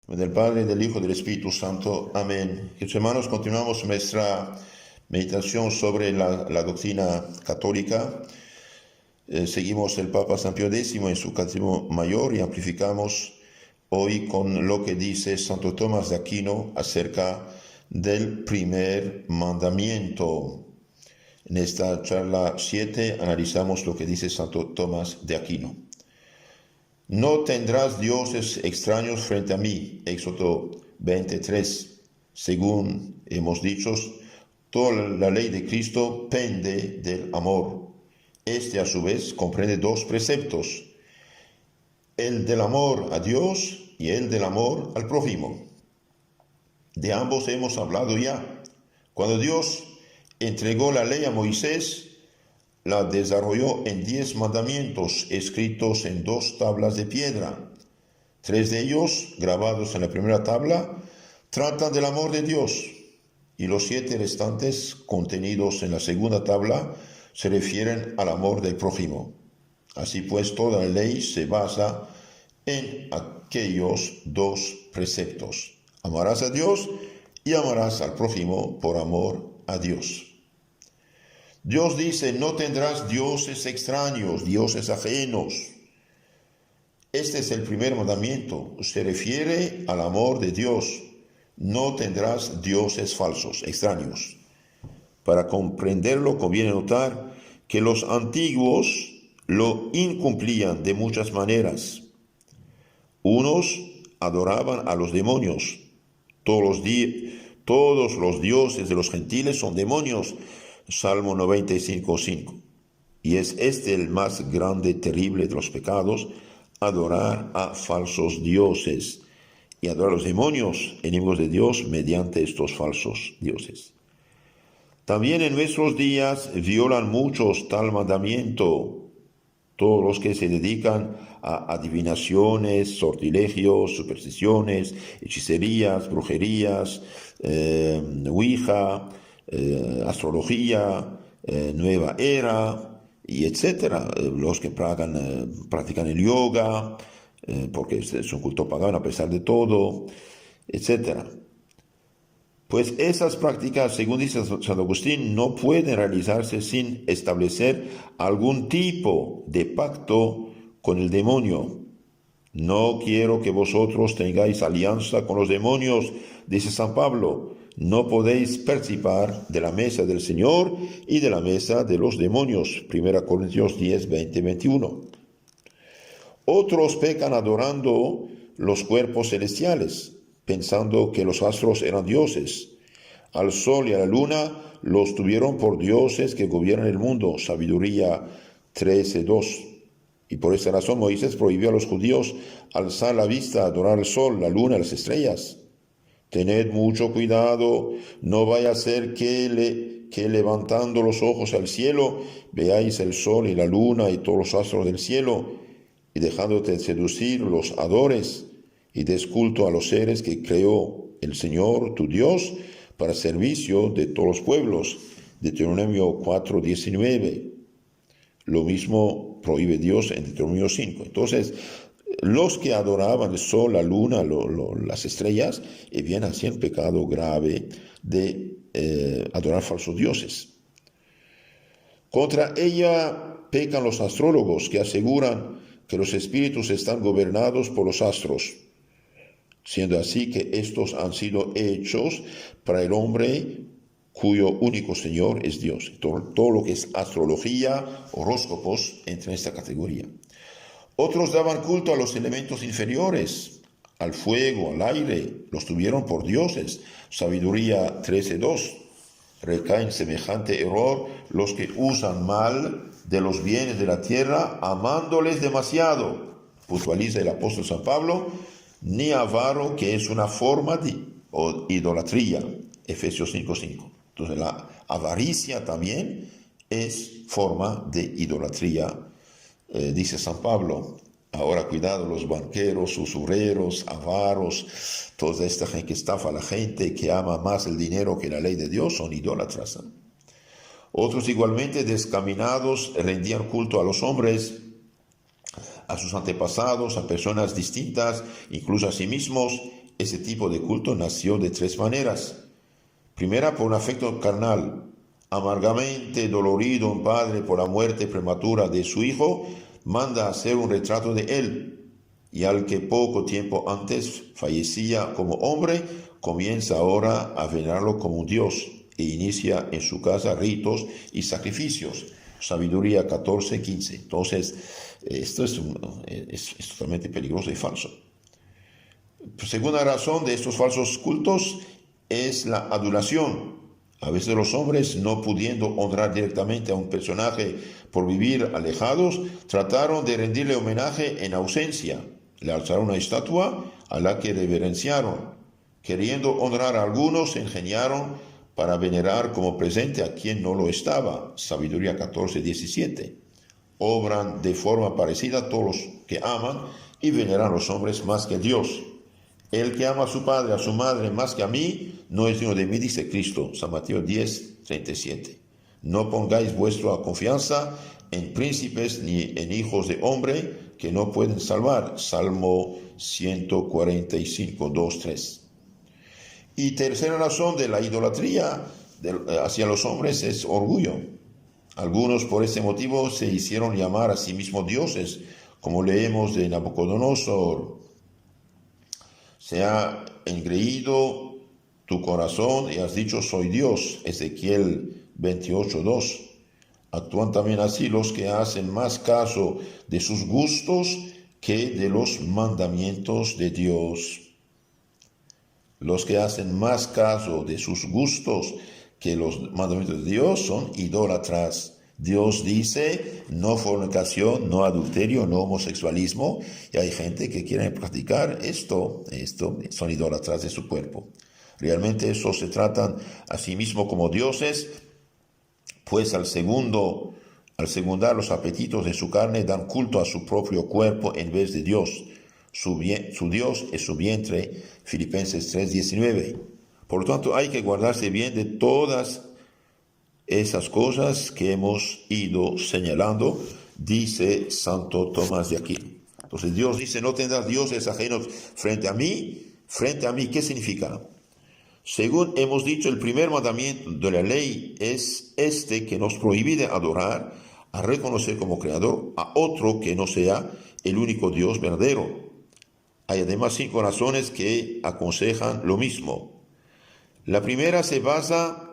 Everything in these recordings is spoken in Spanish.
Del Padre, del Hijo y del Espíritu Santo. Amén. Queridos hermanos, continuamos nuestra meditación sobre la doctrina católica. Seguimos el Papa San Pío X en su Catecismo Mayor y amplificamos hoy con lo que dice Santo Tomás de Aquino acerca del primer mandamiento. En esta charla 7 analizamos lo que dice Santo Tomás de Aquino. No tendrás dioses extraños frente a mí, Éxodo 23. Según hemos dicho, toda la ley de Cristo pende del amor. Este a su vez comprende dos preceptos, el del amor a Dios y el del amor al prójimo. De ambos hemos hablado ya. Cuando Dios entregó la ley a Moisés, la desarrolló en 10 mandamientos escritos en 2 tablas de piedra. 3 de ellos, grabados en la primera tabla, tratan del amor de Dios, y los 7 restantes, contenidos en la segunda tabla, se refieren al amor del prójimo. Así pues, toda la ley se basa en aquellos 2 preceptos. Amarás a Dios y amarás al prójimo por amor a Dios. Dios dice, no tendrás dioses extraños, dioses ajenos. Este es el primer mandamiento. Se refiere al amor de Dios. No tendrás dioses falsos, extraños. Para comprenderlo conviene notar que los antiguos lo incumplían de muchas maneras. Unos adoraban a los demonios. Todos los dioses de los gentiles son demonios. Salmo 95:5. Y es este el más grande, terrible de los pecados, adorar a falsos dioses y adorar a los demonios, enemigos de Dios, mediante estos falsos dioses. También en nuestros días violan muchos tal mandamiento. Todos los que se dedican a adivinaciones, sortilegios, supersticiones, hechicerías, brujerías, ouija, astrología, nueva era, y etcétera. Los que practican el yoga, porque es un culto pagano a pesar de todo, etcétera. Pues esas prácticas, según dice San Agustín, no pueden realizarse sin establecer algún tipo de pacto con el demonio. No quiero que vosotros tengáis alianza con los demonios, dice San Pablo. No podéis participar de la mesa del Señor y de la mesa de los demonios. 1 Corintios 10, 20, 21. Otros pecan adorando los cuerpos celestiales, pensando que los astros eran dioses. Al sol y a la luna los tuvieron por dioses que gobiernan el mundo. Sabiduría 13:2. Y por esta razón Moisés prohibió a los judíos alzar la vista, adorar al sol, la luna y las estrellas. Tened mucho cuidado, no vaya a ser que levantando los ojos al cielo veáis el sol y la luna y todos los astros del cielo, y dejándote seducir los adores y des culto a los seres que creó el Señor tu Dios para servicio de todos los pueblos. Deuteronomio 4:19. Lo mismo prohíbe Dios en Deuteronomio 5. Entonces, los que adoraban el sol, la luna, las estrellas, bien hacían pecado grave de adorar falsos dioses. Contra ella pecan los astrólogos que aseguran que los espíritus están gobernados por los astros, siendo así que estos han sido hechos para el hombre cuyo único Señor es Dios. Todo lo que es astrología, horóscopos, entra en esta categoría. Otros daban culto a los elementos inferiores, al fuego, al aire, los tuvieron por dioses. Sabiduría 13:2. Recaen semejante error los que usan mal de los bienes de la tierra, amándoles demasiado. Puntualiza el apóstol San Pablo, ni avaro, que es una forma de idolatría. Efesios 5:5. Entonces la avaricia también es forma de idolatría. Dice San Pablo, ahora cuidado los banqueros, usureros, avaros, toda esta gente que estafa a la gente, que ama más el dinero que la ley de Dios, son idólatras. Otros igualmente descaminados rendían culto a los hombres, a sus antepasados, a personas distintas, incluso a sí mismos, ese tipo de culto nació de tres maneras. Primera, por un afecto carnal. Amargamente dolorido un padre por la muerte prematura de su hijo, manda hacer un retrato de él, y al que poco tiempo antes fallecía como hombre, comienza ahora a venerarlo como un dios e inicia en su casa ritos y sacrificios. Sabiduría 14:15. Entonces, esto es totalmente peligroso y falso. Segunda razón de estos falsos cultos es la adulación. A veces los hombres, no pudiendo honrar directamente a un personaje por vivir alejados, trataron de rendirle homenaje en ausencia. Le alzaron una estatua a la que reverenciaron. Queriendo honrar a algunos, se ingeniaron para venerar como presente a quien no lo estaba. Sabiduría 14:17. Obran de forma parecida a todos los que aman y veneran a los hombres más que a Dios. El que ama a su padre, a su madre más que a mí, no es digno de mí, dice Cristo. San Mateo 10:37. No pongáis vuestra confianza en príncipes ni en hijos de hombre que no pueden salvar. Salmo 145:2-3. Y tercera razón de la idolatría hacia los hombres es orgullo. Algunos por este motivo se hicieron llamar a sí mismos dioses, como leemos de Nabucodonosor. Se ha engreído tu corazón y has dicho soy Dios. Ezequiel 28:2. Actúan también así los que hacen más caso de sus gustos que de los mandamientos de Dios. Los que hacen más caso de sus gustos que los mandamientos de Dios son idólatras. Dios dice no fornicación, no adulterio, no homosexualismo, y hay gente que quiere practicar esto son idólatras de su cuerpo. Realmente estos se tratan a sí mismos como dioses, pues al segundar los apetitos de su carne dan culto a su propio cuerpo en vez de Dios. Su Dios es su vientre, Filipenses 3:19. Por lo tanto, hay que guardarse bien de todas esas cosas que hemos ido señalando, dice Santo Tomás de Aquino. Entonces Dios dice, no tendrás dioses ajenos frente a mí. Frente a mí, ¿qué significa? Según hemos dicho, el primer mandamiento de la ley es este que nos prohíbe adorar, a reconocer como creador a otro que no sea el único Dios verdadero. Hay además 5 razones que aconsejan lo mismo. La primera se basa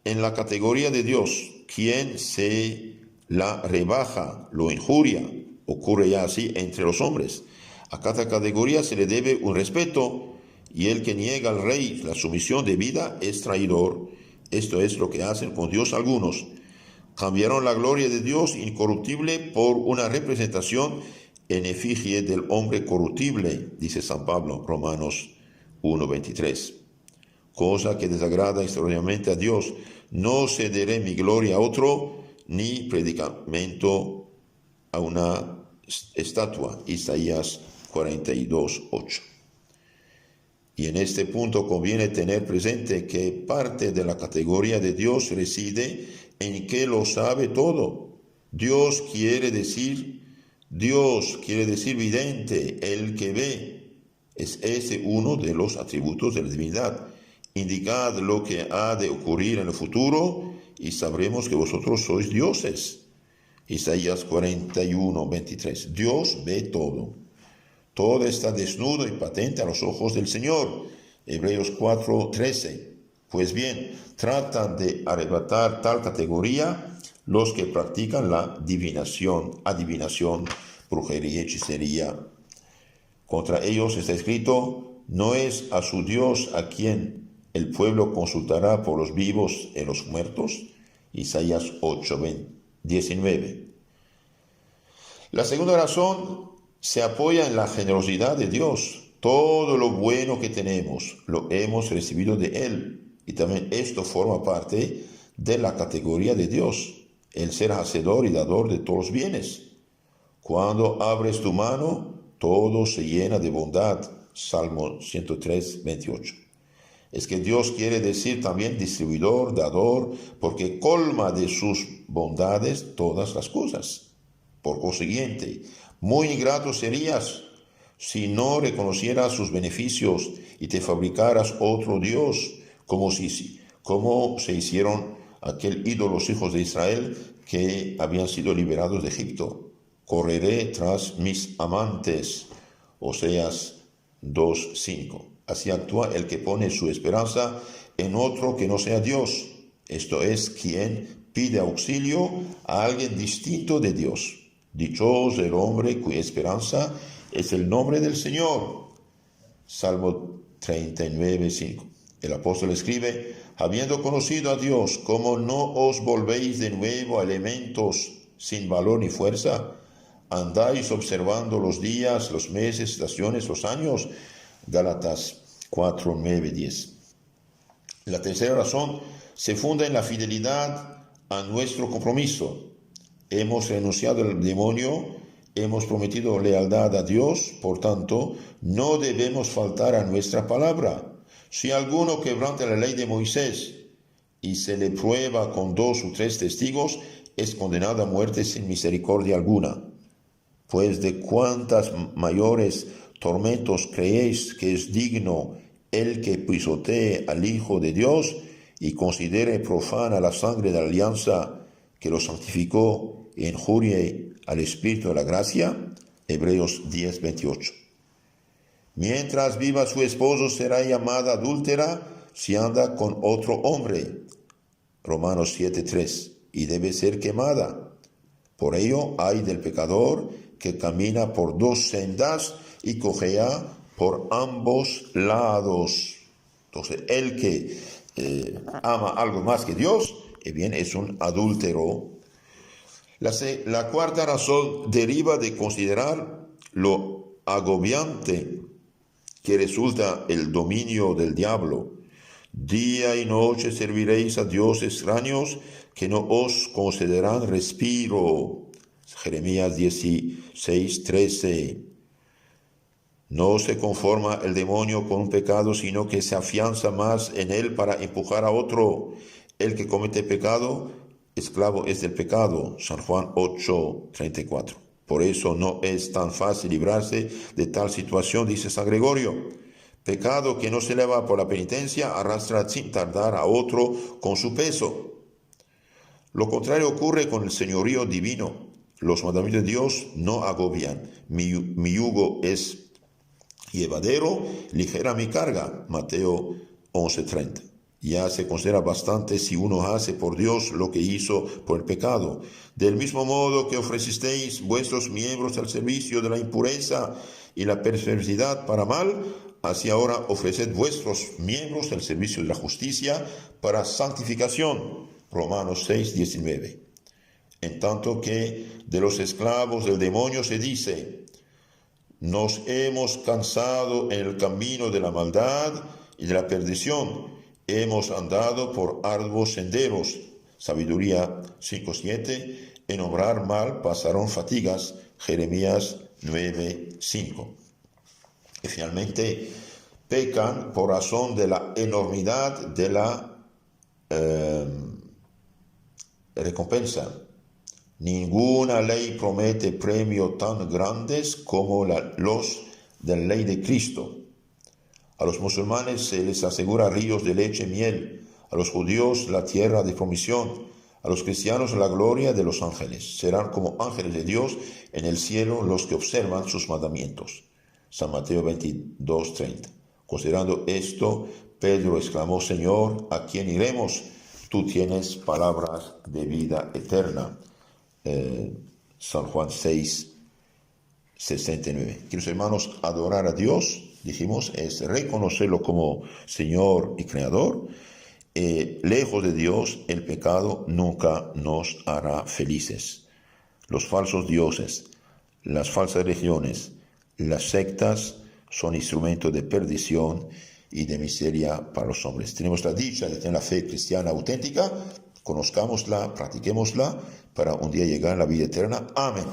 en la categoría de Dios. Quien se la rebaja, lo injuria. Ocurre ya así entre los hombres. A cada categoría se le debe un respeto, y el que niega al rey la sumisión debida es traidor. Esto es lo que hacen con Dios algunos. Cambiaron la gloria de Dios incorruptible por una representación en efigie del hombre corruptible, dice San Pablo, Romanos 1:23. Cosa que desagrada extraordinariamente a Dios. No cederé mi gloria a otro, ni predicamento a una estatua. Isaías 42:8. Y en este punto conviene tener presente que parte de la categoría de Dios reside en que lo sabe todo. Dios quiere decir vidente, el que ve. Es ese uno de los atributos de la divinidad. Indicad lo que ha de ocurrir en el futuro y sabremos que vosotros sois dioses. Isaías 41:23. Dios ve todo. Todo está desnudo y patente a los ojos del Señor. Hebreos 4:13. Pues bien, tratan de arrebatar tal categoría los que practican la adivinación, brujería, hechicería. Contra ellos está escrito, no es a su Dios a quien el pueblo consultará por los vivos en los muertos. Isaías 8:19. La segunda razón se apoya en la generosidad de Dios. Todo lo bueno que tenemos lo hemos recibido de Él. Y también esto forma parte de la categoría de Dios, el ser hacedor y dador de todos los bienes. Cuando abres tu mano, todo se llena de bondad. Salmo 103:28. Es que Dios quiere decir también distribuidor, dador, porque colma de sus bondades todas las cosas. Por consiguiente, muy ingrato serías si no reconocieras sus beneficios y te fabricaras otro Dios, como se hicieron aquel ídolo los hijos de Israel que habían sido liberados de Egipto. Correré tras mis amantes. Oseas 2:5. Así actúa el que pone su esperanza en otro que no sea Dios. Esto es, quien pide auxilio a alguien distinto de Dios. Dichoso el hombre cuya esperanza es el nombre del Señor. Salmo 39:5. El apóstol escribe: habiendo conocido a Dios, ¿cómo no os volvéis de nuevo a elementos sin valor ni fuerza? Andáis observando los días, los meses, estaciones, los años. Gálatas 4:9-10. La tercera razón se funda en la fidelidad a nuestro compromiso. Hemos renunciado al demonio, hemos prometido lealtad a Dios, por tanto, no debemos faltar a nuestra palabra. Si alguno quebranta la ley de Moisés y se le prueba con 2 o 3 testigos, es condenado a muerte sin misericordia alguna. Pues de cuántas mayores tormentos creéis que es digno el que pisotee al Hijo de Dios y considere profana la sangre de la alianza que lo santificó e injurie al Espíritu de la gracia. Hebreos 10:28. Mientras viva su esposo será llamada adúltera si anda con otro hombre. Romanos 7:3. Y debe ser quemada. Por ello hay del pecador que camina por 2 sendas y cojea por ambos lados. Entonces, el que ama algo más que Dios, bien, es un adúltero. La cuarta razón deriva de considerar lo agobiante que resulta el dominio del diablo. Día y noche serviréis a dioses extraños que no os concederán respiro. Jeremías 16:13. No se conforma el demonio con un pecado, sino que se afianza más en él para empujar a otro. El que comete pecado, esclavo es del pecado. San Juan 8:34. Por eso no es tan fácil librarse de tal situación, dice San Gregorio. Pecado que no se eleva por la penitencia arrastra sin tardar a otro con su peso. Lo contrario ocurre con el señorío divino. Los mandamientos de Dios no agobian. Mi yugo es llevadero, ligera mi carga. Mateo 11:30. Ya se considera bastante si uno hace por Dios lo que hizo por el pecado. Del mismo modo que ofrecisteis vuestros miembros al servicio de la impureza y la perversidad para mal, así ahora ofreced vuestros miembros al servicio de la justicia para santificación. Romanos 6:19. En tanto que de los esclavos del demonio se dice: nos hemos cansado en el camino de la maldad y de la perdición, hemos andado por arduos senderos. Sabiduría 5:7. En obrar mal pasaron fatigas. Jeremías 9:5. Y finalmente pecan por razón de la enormidad de la recompensa. Ninguna ley promete premios tan grandes como los de la ley de Cristo. A los musulmanes se les asegura ríos de leche y miel, a los judíos la tierra de promisión, a los cristianos la gloria de los ángeles. Serán como ángeles de Dios en el cielo los que observan sus mandamientos. San Mateo 22:30. Considerando esto, Pedro exclamó: Señor, ¿a quién iremos? Tú tienes palabras de vida eterna. San Juan 6:69. Queridos hermanos, adorar a Dios, dijimos, es reconocerlo como Señor y Creador. Lejos de Dios, el pecado nunca nos hará felices. Los falsos dioses, las falsas religiones, las sectas son instrumentos de perdición y de miseria para los hombres. Tenemos la dicha de tener la fe cristiana auténtica. Conozcámosla, practiquémosla para un día llegar a la vida eterna. Amén.